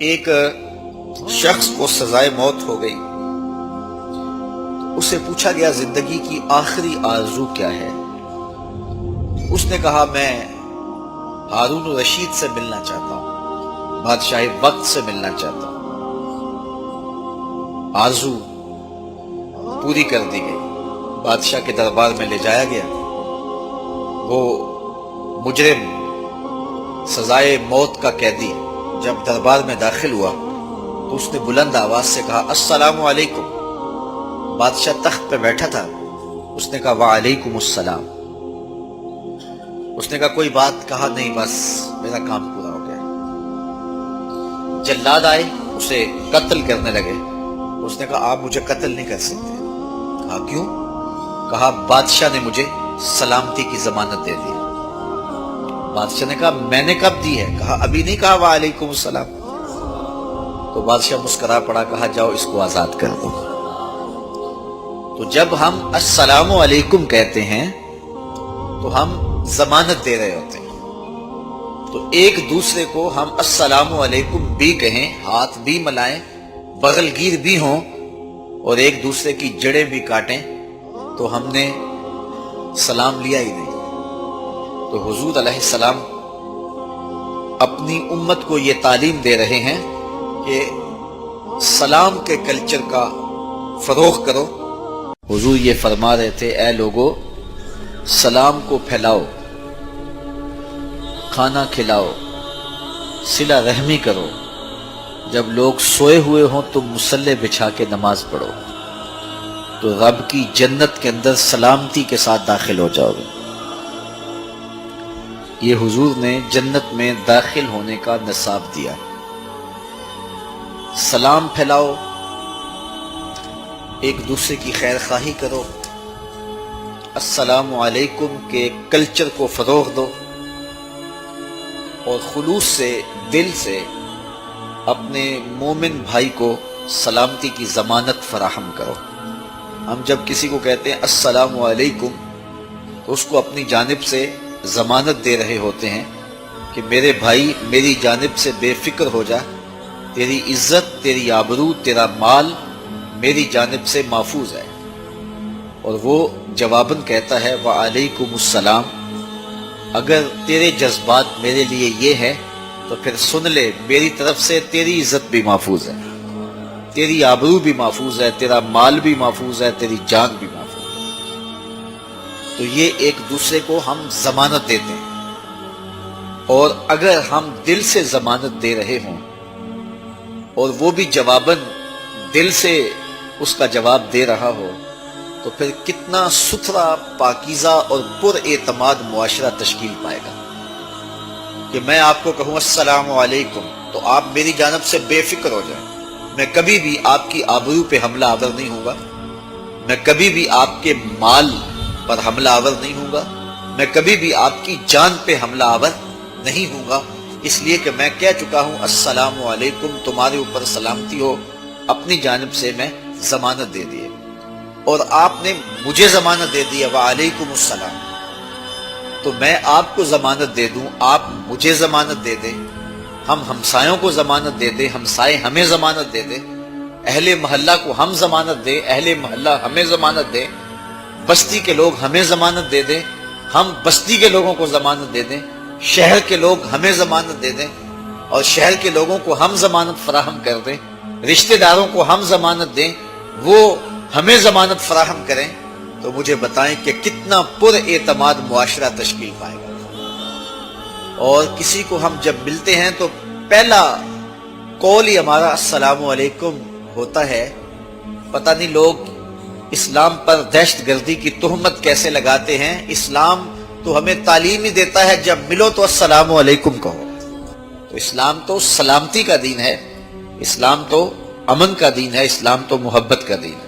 ایک شخص کو سزائے موت ہو گئی، اسے پوچھا گیا زندگی کی آخری آرزو کیا ہے؟ اس نے کہا میں ہارون الرشید سے ملنا چاہتا ہوں، بادشاہ وقت سے ملنا چاہتا ہوں۔ آرزو پوری کر دی گئی، بادشاہ کے دربار میں لے جایا گیا۔ وہ مجرم، سزائے موت کا قیدی جب دربار میں داخل ہوا تو اس نے بلند آواز سے کہا السلام علیکم۔ بادشاہ تخت پہ بیٹھا تھا، اس نے کہا وعلیکم السلام۔ اس نے کہا کوئی بات؟ کہا نہیں، بس میرا کام پورا ہو گیا۔ جلاد آئے، اسے قتل کرنے لگے۔ اس نے کہا آپ مجھے قتل نہیں کر سکتے۔ کہا کیوں؟ کہا بادشاہ نے مجھے سلامتی کی ضمانت دے دی۔ بادشاہ نے کہا میں نے کب دی ہے؟ کہا ابھی نہیں کہا وعلیکم السلام۔ تو بادشاہ مسکرا پڑا، کہا جاؤ اس کو آزاد کر دو۔ تو جب ہم السلام علیکم کہتے ہیں تو ہم ضمانت دے رہے ہوتے ہیں۔ تو ایک دوسرے کو ہم السلام علیکم بھی کہیں، ہاتھ بھی ملائیں، بغل گیر بھی ہوں اور ایک دوسرے کی جڑیں بھی کاٹیں تو ہم نے سلام لیا ہی نہیں۔ تو حضور علیہ السلام اپنی امت کو یہ تعلیم دے رہے ہیں کہ سلام کے کلچر کا فروغ کرو۔ حضور یہ فرما رہے تھے اے لوگو سلام کو پھیلاؤ، کھانا کھلاؤ، صلہ رحمی کرو، جب لوگ سوئے ہوئے ہوں تو مصلی بچھا کے نماز پڑھو تو رب کی جنت کے اندر سلامتی کے ساتھ داخل ہو جاؤ گے۔ یہ حضور نے جنت میں داخل ہونے کا نصاب دیا۔ سلام پھیلاؤ، ایک دوسرے کی خیر خواہی کرو، السلام علیکم کے کلچر کو فروغ دو اور خلوص سے، دل سے اپنے مومن بھائی کو سلامتی کی ضمانت فراہم کرو۔ ہم جب کسی کو کہتے ہیں السلام علیکم تو اس کو اپنی جانب سے ضمانت دے رہے ہوتے ہیں کہ میرے بھائی میری جانب سے بے فکر ہو جا، تیری عزت، تیری آبرو، تیرا مال میری جانب سے محفوظ ہے۔ اور وہ جواباً کہتا ہے وعلیکم السلام، اگر تیرے جذبات میرے لیے یہ ہے تو پھر سن لے میری طرف سے تیری عزت بھی محفوظ ہے، تیری آبرو بھی محفوظ ہے، تیرا مال بھی محفوظ ہے، تیری جان بھی محفوظ ہے۔ تو یہ ایک دوسرے کو ہم ضمانت دیتے ہیں، اور اگر ہم دل سے ضمانت دے رہے ہوں اور وہ بھی جواباً دل سے اس کا جواب دے رہا ہو تو پھر کتنا ستھرا، پاکیزہ اور پر اعتماد معاشرہ تشکیل پائے گا کہ میں آپ کو کہوں السلام علیکم تو آپ میری جانب سے بے فکر ہو جائیں، میں کبھی بھی آپ کی آبرو پہ حملہ آور نہیں ہوں گا، میں کبھی بھی آپ کے مال پر حملہ آور نہیں ہوں گا، میں کبھی بھی آپ کی جان پہ حملہ آور نہیں ہوں گا، اس لیے کہ میں کہہ چکا ہوں السلام علیکم، تمہارے اوپر سلامتی ہو، اپنی جانب سے میں ضمانت دے دیے اور آپ نے مجھے ضمانت دے دی وعلیکم السلام، تو میں آپ کو ضمانت دے دوں، آپ مجھے ضمانت دے دیں، ہم ہمسایوں کو ضمانت دے دیں، ہمسائے ہمیں ضمانت دے دیں، اہل محلہ کو ہم ضمانت دیں، اہل محلہ ہمیں ضمانت دیں، بستی کے لوگ ہمیں ضمانت دے دیں، ہم بستی کے لوگوں کو ضمانت دے دیں، شہر کے لوگ ہمیں ضمانت دے دیں اور شہر کے لوگوں کو ہم ضمانت فراہم کر دیں، رشتہ داروں کو ہم ضمانت دیں، وہ ہمیں ضمانت فراہم کریں، تو مجھے بتائیں کہ کتنا پر اعتماد معاشرہ تشکیل پائے گا۔ اور کسی کو ہم جب ملتے ہیں تو پہلا قول ہی ہمارا السلام علیکم ہوتا ہے۔ پتہ نہیں لوگ اسلام پر دہشت گردی کی تہمت کیسے لگاتے ہیں۔ اسلام تو ہمیں تعلیم ہی دیتا ہے جب ملو تو السلام علیکم کہو۔ تو اسلام تو سلامتی کا دین ہے، اسلام تو امن کا دین ہے، اسلام تو محبت کا دین ہے۔